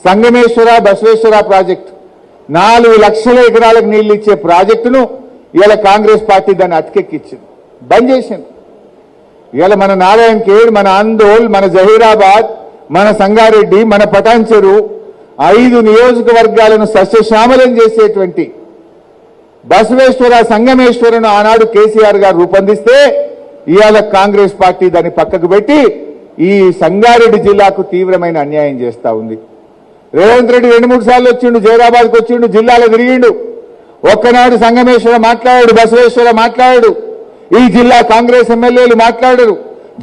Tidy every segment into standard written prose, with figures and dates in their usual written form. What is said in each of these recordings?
Sangameshwara Basaveshwara project 4 లక్షల ఎకరాలకు నీళ్లు ఇచ్చే ప్రాజెక్టును ఇవాళ కాంగ్రెస్ పార్టీ దాన్ని అతికెక్కించింది, బంద్ చేసింది. ఇవాళ మన నారాయణ ఖేడ్, మన అందోల్, మన జహీరాబాద్, మన సంగారెడ్డి, మన పటాన్చెరు 5 నియోజకవర్గాలను సస్యశ్యామలం చేసేటువంటి బసవేశ్వర సంగమేశ్వరను ఆనాడు కేసీఆర్ గారు రూపొందిస్తే ఇవాళ కాంగ్రెస్ పార్టీ దాన్ని పక్కకు పెట్టి ఈ సంగారెడ్డి జిల్లాకు తీవ్రమైన అన్యాయం చేస్తా ఉంది. రేవంత్ రెడ్డి 2-3 సార్లు వచ్చిండు, జైరాబాద్కి వచ్చిండు, జిల్లాలో తిరిగిండు. ఒక్కనాడు సంగమేశ్వర మాట్లాడాడు, బసవేశ్వర మాట్లాడాడు. ఈ జిల్లా కాంగ్రెస్ ఎమ్మెల్యేలు మాట్లాడరు,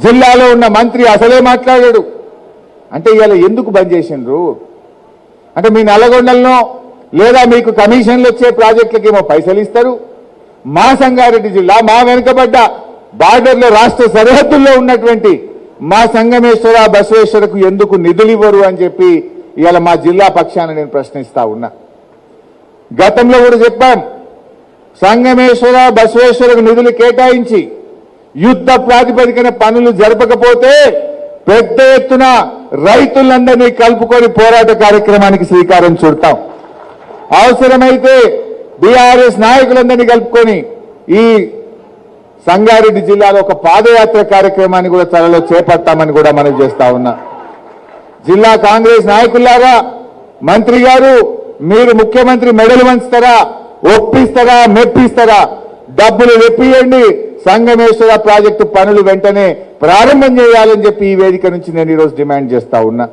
జిల్లాలో ఉన్న మంత్రి అసలే మాట్లాడాడు. అంటే ఇవాళ ఎందుకు బంద్ చేసిండ్రు? అంటే మీ నల్లగొండలను లేదా మీకు కమిషన్లు వచ్చే ప్రాజెక్టులకు ఏమో పైసలు ఇస్తారు, మా సంగారెడ్డి జిల్లా, మా వెనుకబడ్డ బార్డర్లో రాష్ట్ర సరిహద్దుల్లో ఉన్నటువంటి మా సంగమేశ్వర బసవేశ్వరకు ఎందుకు నిధులు ఇవ్వరు అని చెప్పి ఇవాళ మా జిల్లా పక్షాన నేను ప్రశ్నిస్తా ఉన్నా. గతంలో కూడా చెప్పాం, సంగమేశ్వర బసవేశ్వరకు నిధులు కేటాయించి యుద్ధ ప్రాతిపదికన పనులు జరపకపోతే పెద్ద ఎత్తున రైతులందరినీ కలుపుకొని పోరాట కార్యక్రమానికి శ్రీకారం చుడతాం. అవసరమైతే బీఆర్ఎస్ నాయకులందరినీ కలుపుకొని ఈ సంగారెడ్డి జిల్లాలో ఒక పాదయాత్ర కార్యక్రమాన్ని కూడా త్వరలో చేపడతామని కూడా మనం చేస్తా ఉన్నా. జిల్లా కాంగ్రెస్ నాయకులారా, మంత్రి గారు, మీరు ముఖ్యమంత్రి మెడలు వంచుతారా, ఒప్పిస్తారా, మెప్పిస్తారా? డబ్బులు వెప్పియండి, సంగమేశ్వర ప్రాజెక్టు పనులు వెంటనే ప్రారంభం చేయాలని చెప్పి ఈ వేదిక నుంచి నేను ఈరోజు డిమాండ్ చేస్తా ఉన్నా.